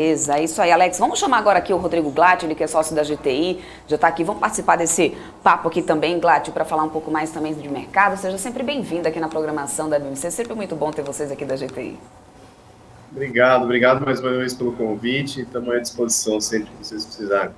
É isso aí, Alex. Vamos chamar agora aqui o Rodrigo Glatt, ele que é sócio da GTI, já está aqui. Vamos participar desse papo aqui também, Glatt, para falar um pouco mais também de mercado. Seja sempre bem-vindo aqui na programação da BMC. É sempre muito bom ter vocês aqui da GTI. Obrigado mais uma vez pelo convite. Estamos à disposição sempre que vocês precisarem.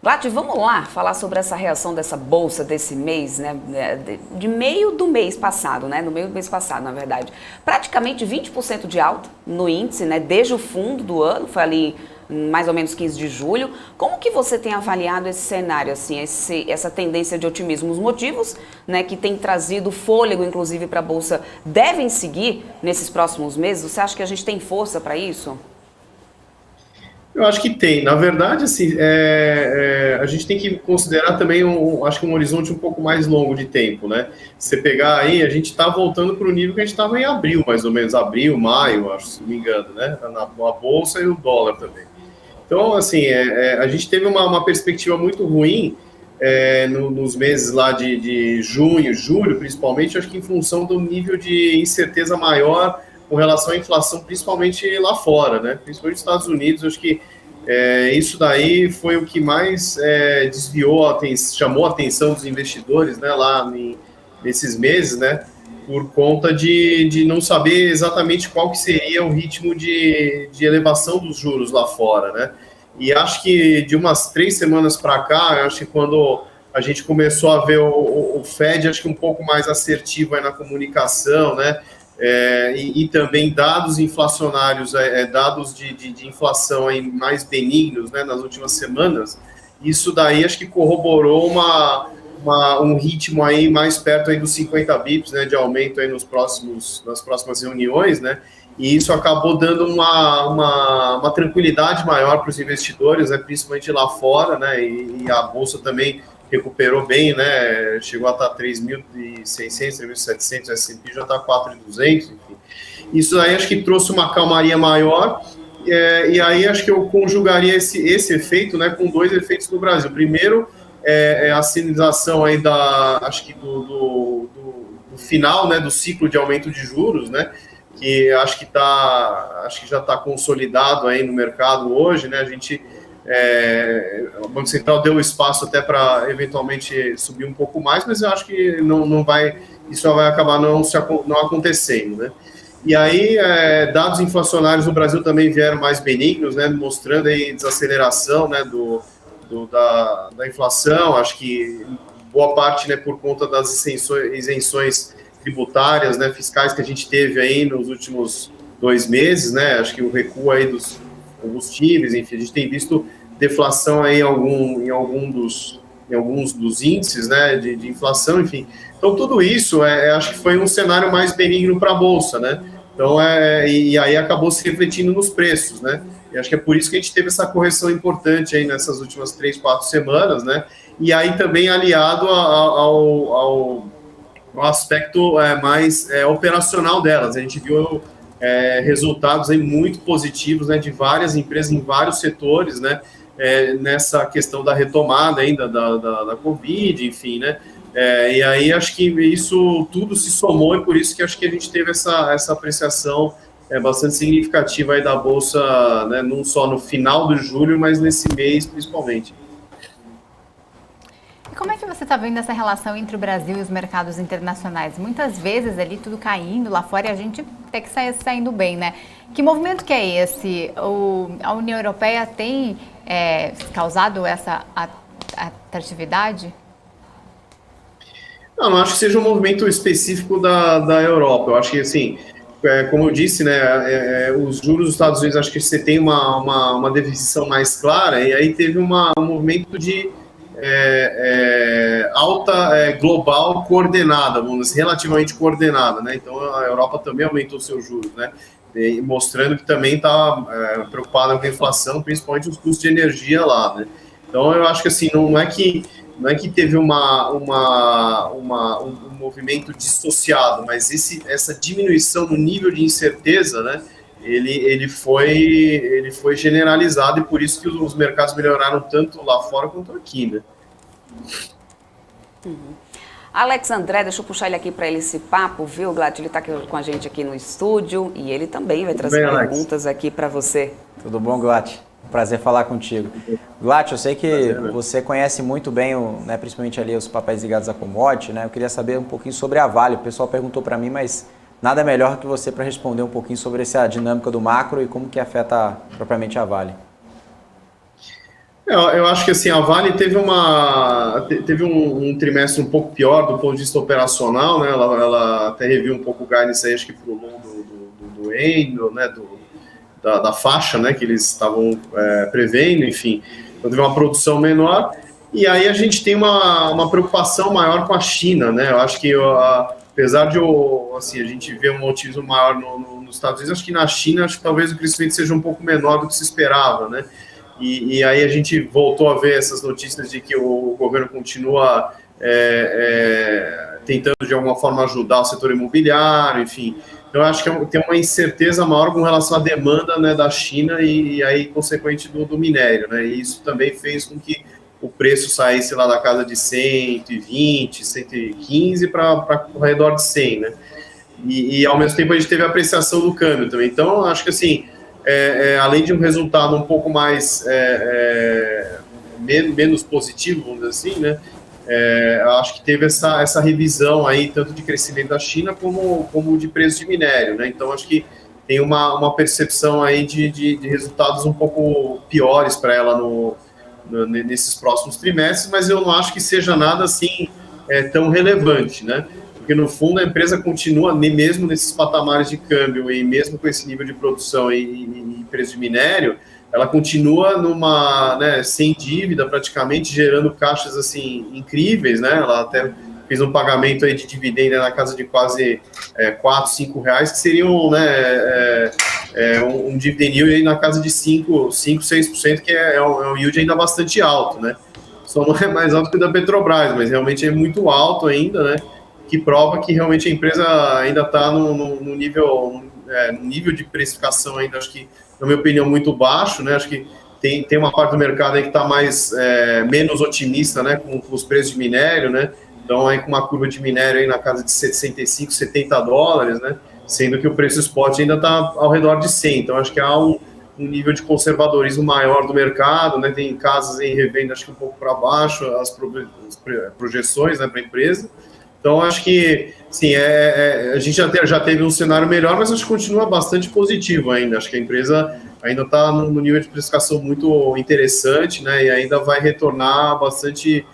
Glatt, vamos lá falar sobre essa reação dessa bolsa desse mês, né? De meio do mês passado, né? No meio do mês passado, na verdade. Praticamente 20% de alta no índice, né? Desde o fundo do ano, foi ali mais ou menos 15 de julho. Como que você tem avaliado esse cenário, assim, essa tendência de otimismo? Os motivos, né, que tem trazido fôlego, inclusive, para a bolsa, devem seguir nesses próximos meses? Você acha que a gente tem força para isso? Eu acho que tem. Na verdade, assim, a gente tem que considerar também, acho que um horizonte um pouco mais longo de tempo, né? Se você pegar aí, a gente está voltando para o nível que a gente estava em abril, mais ou menos, abril, maio, acho, se não me engano, né? Na bolsa e o dólar também. Então, assim, a gente teve uma perspectiva muito ruim nos meses lá de junho, julho, principalmente, acho que em função do nível de incerteza maior com relação à inflação, principalmente lá fora, né? Principalmente nos Estados Unidos, acho que isso daí foi o que mais chamou a atenção dos investidores, né, nesses meses, né? Por conta de não saber exatamente qual que seria o ritmo de elevação dos juros lá fora, né? E acho que de umas 3 semanas para cá, acho que quando a gente começou a ver o Fed, acho que um pouco mais assertivo aí na comunicação, né? E também dados inflacionários, dados de inflação aí mais benignos, né, nas últimas semanas, isso daí acho que corroborou um ritmo aí mais perto aí dos 50 bips, né, de aumento aí nas próximas reuniões, né, e isso acabou dando uma tranquilidade maior para os investidores, né, principalmente lá fora, né, e a Bolsa também recuperou bem, né, chegou a estar 3.600, 3.700, o S&P já está 4.200, enfim. Isso aí acho que trouxe uma calmaria maior, e aí acho que eu conjugaria esse efeito, né, com 2 efeitos no Brasil. Primeiro, a sinalização aí acho que do final, né, do ciclo de aumento de juros, né, que acho que já está consolidado aí no mercado hoje, né, o Banco Central deu espaço até para eventualmente subir um pouco mais, mas eu acho que isso vai acabar não acontecendo, né? E aí, dados inflacionários no Brasil também vieram mais benignos, né, mostrando aí desaceleração, né, da inflação, acho que boa parte, né, por conta das isenções tributárias, né, fiscais que a gente teve aí nos últimos 2 meses, né, acho que o recuo aí dos combustíveis, enfim, a gente tem visto deflação aí em alguns dos índices, né, de inflação, enfim. Então, tudo isso, acho que foi um cenário mais benigno para a Bolsa, né? Então, e aí acabou se refletindo nos preços, né? E acho que é por isso que a gente teve essa correção importante aí nessas últimas 3, 4 semanas, né? E aí também aliado ao aspecto mais operacional delas. A gente viu resultados aí muito positivos, né, de várias empresas em vários setores, né, nessa questão da retomada ainda da Covid, enfim, né, e aí acho que isso tudo se somou e por isso que acho que a gente teve essa apreciação bastante significativa aí da Bolsa, né, não só no final de julho, mas nesse mês principalmente. E como é que você está vendo essa relação entre o Brasil e os mercados internacionais? Muitas vezes ali tudo caindo lá fora e a gente até que saindo bem, né? Que movimento que é esse? A União Europeia tem causado essa atratividade? Não acho que seja um movimento específico da Europa. Eu acho que, assim, como eu disse, né, os juros dos Estados Unidos, acho que você tem uma definição mais clara, e aí teve um movimento de alta global coordenada, vamos dizer, relativamente coordenada, né? Então a Europa também aumentou seus juros, né? Mostrando que também está preocupada com a inflação, principalmente os custos de energia lá, né? Então eu acho que assim não é que teve um movimento dissociado, mas essa diminuição no nível de incerteza, né? Ele foi generalizado e por isso que os mercados melhoraram tanto lá fora quanto aqui, né? Uhum. Alex André, deixa eu puxar ele aqui para esse papo, viu, Glat? Ele está com a gente aqui no estúdio e ele também vai trazer perguntas aqui para você. Tudo bom, Glat? Prazer falar contigo. Glat, eu sei que você conhece muito bem, né, principalmente ali os papéis ligados à commodity, né? Eu queria saber um pouquinho sobre a Vale. O pessoal perguntou para mim, mas nada melhor que você para responder um pouquinho sobre essa dinâmica do macro e como que afeta propriamente a Vale. Eu acho que assim, a Vale teve um trimestre um pouco pior do ponto de vista operacional, né? Ela até reviu um pouco o guidance aí, acho que para o longo do ano, né? Da faixa, né? Que eles estavam prevendo, enfim. Então teve uma produção menor. E aí a gente tem uma preocupação maior com a China, né? Eu acho que apesar de assim, a gente ver um otimismo maior nos Estados Unidos, acho que na China acho que talvez o crescimento seja um pouco menor do que se esperava, né? E aí a gente voltou a ver essas notícias de que o governo continua tentando de alguma forma ajudar o setor imobiliário, enfim. Então eu acho que tem uma incerteza maior com relação à demanda, né, da China e aí consequente do minério, né? E isso também fez com que o preço saísse lá da casa de 120, 115 para ao redor de 100, né? E ao mesmo tempo a gente teve a apreciação do câmbio também. Então acho que assim, além de um resultado um pouco mais menos positivo, vamos dizer assim, né? Acho que teve essa revisão aí, tanto de crescimento da China como de preço de minério, né? Então acho que tem uma percepção aí de resultados um pouco piores para ela nesses próximos trimestres, mas eu não acho que seja nada assim tão relevante, né? Porque no fundo a empresa continua, mesmo nesses patamares de câmbio e mesmo com esse nível de produção e preço de minério, ela continua sem dívida praticamente, gerando caixas assim incríveis, né? Ela até fez um pagamento aí de dividendo na casa de quase R$4, R$5, que seriam, né, um dividend yield aí na casa de 5, 6%, que é um yield ainda bastante alto, né? Só não é mais alto que o da Petrobras, mas realmente é muito alto ainda, né? Que prova que realmente a empresa ainda está no nível de precificação ainda, acho que, na minha opinião, muito baixo, né? Acho que tem uma parte do mercado aí que está menos otimista, né, com os preços de minério, né? Então, aí com uma curva de minério aí na casa de 65, $70, né? Sendo que o preço spot ainda está ao redor de 100. Então, acho que há um nível de conservadorismo maior do mercado, né? Tem casas em revenda, acho que um pouco para baixo, as projeções, né, para a empresa. Então, acho que, sim, a gente já teve um cenário melhor, mas acho que continua bastante positivo ainda. Acho que a empresa ainda está no nível de precificação muito interessante, né? E ainda vai retornar bastante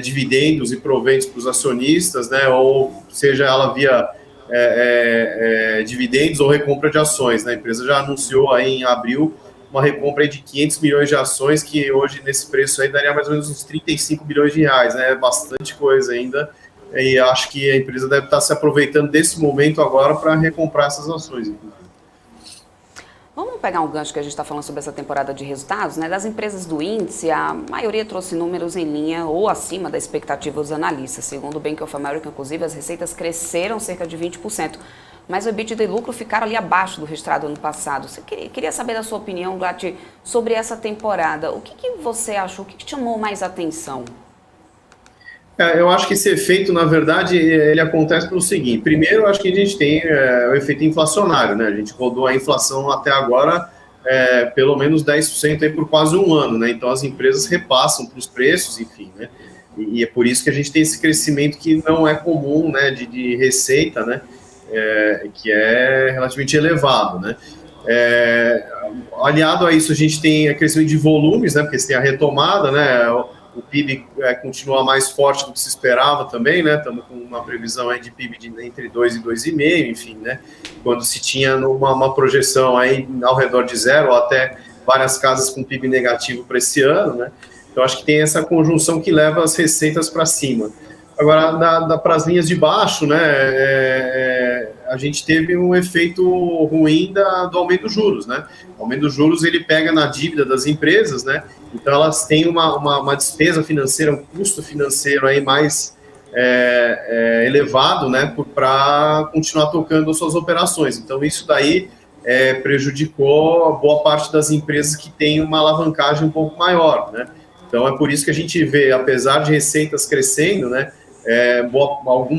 dividendos e proventos para os acionistas, né? Ou seja, ela via dividendos ou recompra de ações, né? A empresa já anunciou aí em abril uma recompra aí de 500 milhões de ações, que hoje, nesse preço aí, daria mais ou menos uns 35 bilhões de reais, né? É bastante coisa ainda. E acho que a empresa deve estar se aproveitando desse momento agora para recomprar essas ações. Vamos pegar um gancho que a gente está falando sobre essa temporada de resultados, né? Das empresas do índice, a maioria trouxe números em linha ou acima da expectativa dos analistas. Segundo o Bank of America, inclusive, as receitas cresceram cerca de 20%, mas o EBITDA e lucro ficaram ali abaixo do registrado ano passado. Você queria saber da sua opinião, Glat, sobre essa temporada. O que você achou? O que chamou mais atenção? Eu acho que esse efeito, na verdade, ele acontece pelo seguinte. Primeiro, eu acho que a gente tem o efeito inflacionário, né? A gente rodou a inflação até agora pelo menos 10% aí por quase um ano, né? Então, as empresas repassam para os preços, enfim, né? E é por isso que a gente tem esse crescimento que não é comum, né? De receita, né? Que é relativamente elevado, né? Aliado a isso, a gente tem crescimento de volumes, né? Porque você tem a retomada, né? O PIB continua mais forte do que se esperava também, né? Estamos com uma previsão aí de PIB entre 2 e 2,5, enfim, né? Quando se tinha uma projeção aí ao redor de 0, ou até várias casas com PIB negativo para esse ano, né? Então, acho que tem essa conjunção que leva as receitas para cima. Agora, para as linhas de baixo, né? A gente teve um efeito ruim do aumento dos juros, né? O aumento dos juros, ele pega na dívida das empresas, né? Então, elas têm uma despesa financeira, um custo financeiro aí mais elevado, né? Para continuar tocando suas operações. Então, isso daí prejudicou boa parte das empresas que têm uma alavancagem um pouco maior, né? Então, é por isso que a gente vê, apesar de receitas crescendo, né?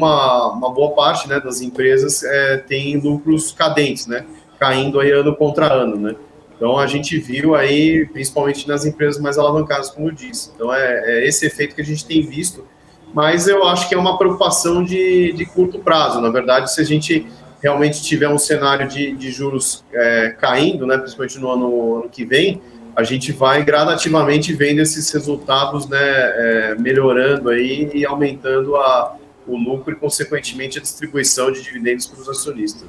uma boa parte, né, das empresas tem lucros cadentes, né, caindo aí ano contra ano, né. Então a gente viu aí, principalmente nas empresas mais alavancadas, como eu disse. Então é esse efeito que a gente tem visto, mas eu acho que é uma preocupação de curto prazo. Na verdade, se a gente realmente tiver um cenário de juros caindo, né, principalmente no ano que vem, a gente vai gradativamente vendo esses resultados, né, melhorando aí e aumentando o lucro e, consequentemente, a distribuição de dividendos para os acionistas.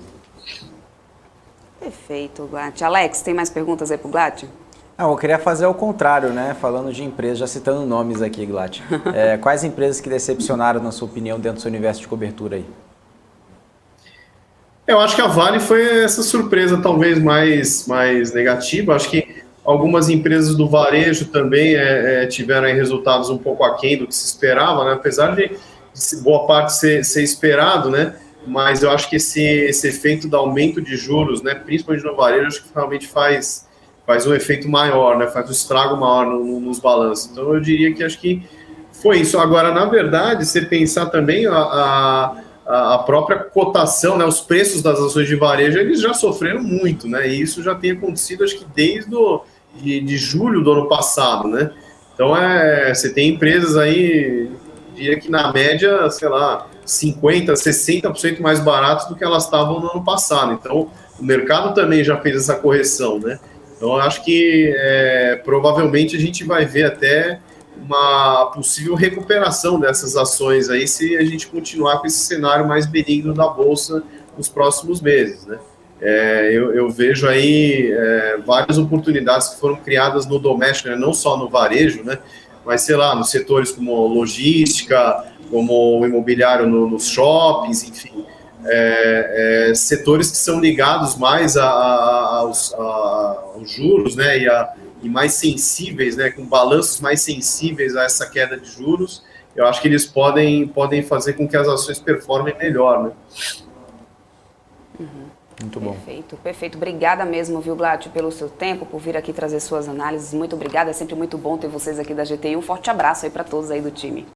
Perfeito, Glatt. Alex, tem mais perguntas aí para o Glatt? Eu queria fazer ao contrário, né? Falando de empresas, já citando nomes aqui, Glatt. Quais empresas que decepcionaram, na sua opinião, dentro do seu universo de cobertura aí? Eu acho que a Vale foi essa surpresa talvez mais negativa. Acho que algumas empresas do varejo também tiveram aí resultados um pouco aquém do que se esperava, né? Apesar de boa parte ser esperado, né? Mas eu acho que esse efeito do aumento de juros, né, principalmente no varejo, acho que realmente faz um efeito maior, né, faz um estrago maior nos balanços. Então eu diria que acho que foi isso. Agora, na verdade, você pensar também a própria cotação, né, os preços das ações de varejo, eles já sofreram muito, né, e isso já tem acontecido, acho que desde de julho do ano passado, né. Então você tem empresas aí, diria que na média, sei lá, 50%, 60% mais baratos do que elas estavam no ano passado. Então, o mercado também já fez essa correção, né? Então, eu acho que provavelmente a gente vai ver até uma possível recuperação dessas ações aí se a gente continuar com esse cenário mais benigno da Bolsa nos próximos meses, né? Eu vejo aí várias oportunidades que foram criadas no doméstico, né? Não só no varejo, né? Mas, sei lá, nos setores como logística, como o imobiliário nos shoppings, enfim, setores que são ligados mais aos juros, né, e mais sensíveis, né, com balanços mais sensíveis a essa queda de juros. Eu acho que eles podem fazer com que as ações performem melhor, né? Muito bom. Perfeito, perfeito. Obrigada mesmo, viu, Glatt, pelo seu tempo, por vir aqui trazer suas análises. Muito obrigada, é sempre muito bom ter vocês aqui da GTI. Um forte abraço aí para todos aí do time.